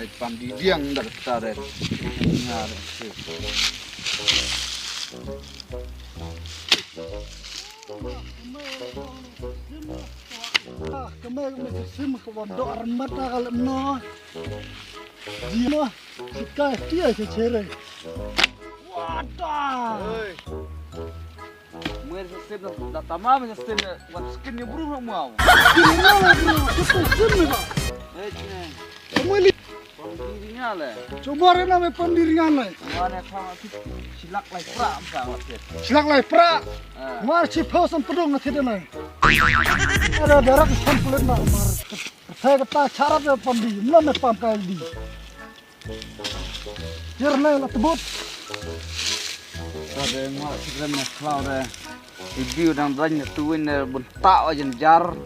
Ay pandi diang dar taret. Ngar. Kemarin sim ke bodoh armat kalau no. Dia jika dia cecere. Wadah. Mwer sim da tamam ya sim wat skin ni buru mau. Gimana bro? Cepat sim ba. Kembali. Pendirinya le. Coba rena me pendirian le. Mana sama silak lai pra amka watet. Silak lai pra. Mar ciposan pedong na tidak na. Ada darat sampulin na mar. Saya kata cara dia pandi, mana pam kali. Jerna la tebut. Ada mak sikram na cloud ibu dang dan tuin bunta aja jar.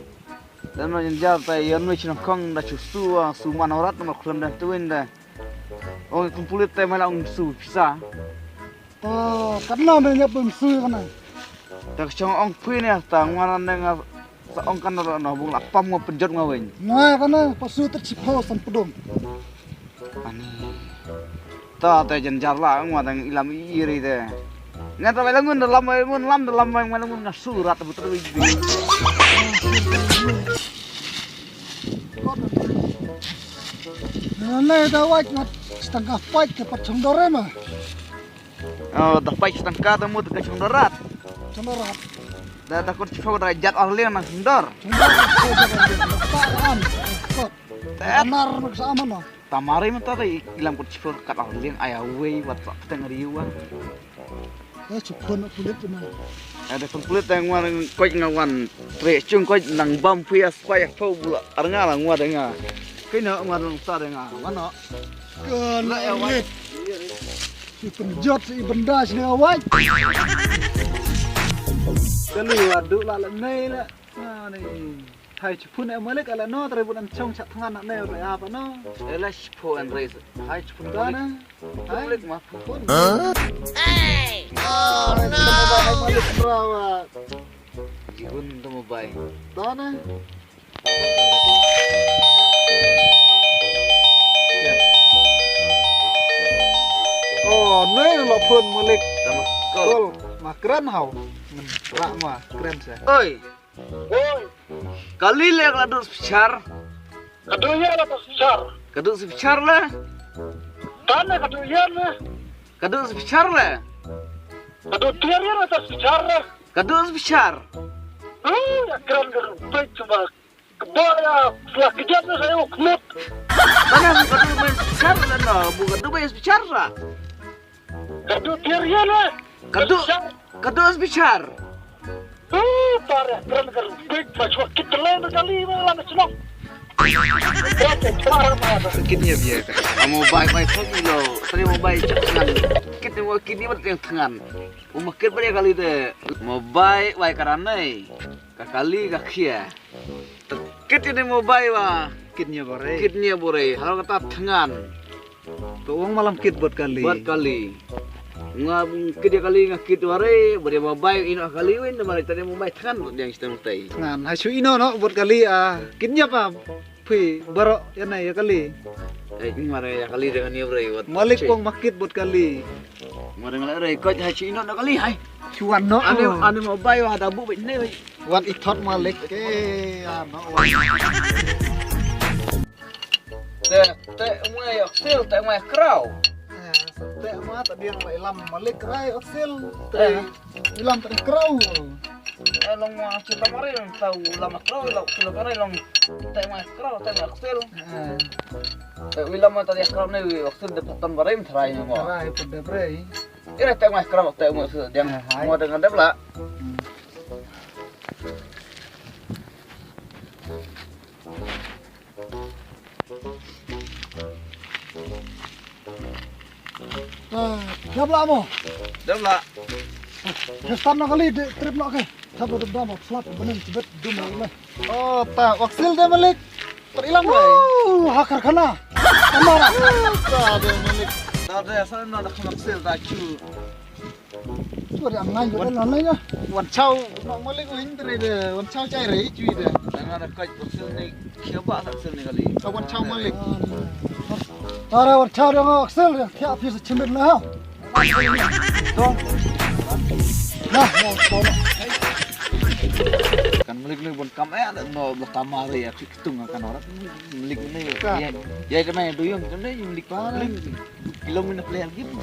Dan aja jar ta yan wich na kong da chusu su manorat na khlam dan tuin da. Ong kumpulit ta mala ong su bisa. Oh, karena banyak pemsuy kana. Tak chong ong pui ne ta ngaran nga sa ong kan no bung lapam ngo penjot ngawen. Nah, kana pasu terciposan pedong. Ani. Ta ta jan jar la ngwadang ilam iri de. Ngata melangun dalam melangun ngasurat betul betul. Nah, dah wajib setengah pait ke pacung dore mah. Oh, dah baik setengah temu ke darat. Cendorat. Dah takut cepat rajat orlian nang sundor. Benar maksa aman no. Tamari mata tadi ilam kut cepat kat orlian ayawe wat tengah riwa. Cukun kulit benar. Ada kulit yang wan koi ngawan tre chung koi nang bam pia supaya pau bula arnga lang wa denga. Kena wan sa denga. Wano. Kena awet. Si penjot si benda sini awet. Kali waduk la nei la. Nah ni. Hai chupun amalek ala no tre bulan chong chat tangan nak nei re apa no. Ela chipo and raise. Hai chupun dana. Hai mah pun. Hey! Oh no! Malik merawat. Ihun tu mobile. Dana. Oh, nei lo pun malik. Sama Kol, makran hau. Rak mah keren saya. Oi. Oi, Kali le kadut bicar. kadunya la pasar. Kadut bicar le. Dana kadunya la. Kadut bicar le. Kadu tiarnya la pasar. Kadut bicar. Ya keren keren. Baik coba. Kebaya, setelah kejadian saya ukmut. Mana kadut bicar le no, bukan kadut bicar lah. Kadu tiarnya la. Kadut bicar. Parah, keren keren. Baik, macam kita lain kali malam semua. Sakitnya biar. Kamu baik pun lo. Tadi mau baik jangan. Kita mau kini bertengah tangan. Umakir pada kali deh. Mau baik karena kali kakia. Kita ni mau baik wah. Kitnya boleh. Kalau kata tangan. Tuang malam kit buat kali. Buat kali. Ngabung kidi kali ngakit ware, boleh mau baik ino kali win, mana tadi mau baik tangan yang sedang tay. Ngan, hasil ino no buat kali kitnya apa? Pi, baru ya na ya kali. Ini mana ya kali dengan ni bray. Malik pong makit buat kali. Mana ngalai bray, kau hasil ino nak kali hai. Cuan no. Ane mau baik wah ada bu begini bray. Wan itot malik no. Teh umai kerau. Teh mah tadi yang ilam malik rai oksil. Ilam tadi kerau. Long kita mari tahu lama kerau, kalau kare long teh umai kerau, teh oksil. Wilam tadi kerau ni oksil depan barim terai ni mo. Rai pada bray. Ini teh umai kerau, teh umai oksil. Yang mau dengan dia pula. Dah pula mo. Dia pula. Kestan nak kali trip nak ke. Sabar dah mo slap bening cebet dum lah. Oh, tak oksil dah malik. Terilang bray. Hakar kana. Kamara. Tak ada malik. Tak ada sana nak oksil tak cu. Tuh yang lain juga lainnya. Wan Chow, nak mulai going deh. Wan Chow cai rei cuy deh. Jangan ada kaj waksil ni siapa waksil ni kali. Wan Chow Malik. Ada Wan Chow yang Axel ya. Tiap piece cemil lah. Tuh. Nah, mau tolong. Kan milik ni pun kam ada no pertama ya kitung akan orang milik ni. Ya kena itu yang kena milik kilometer player gitu.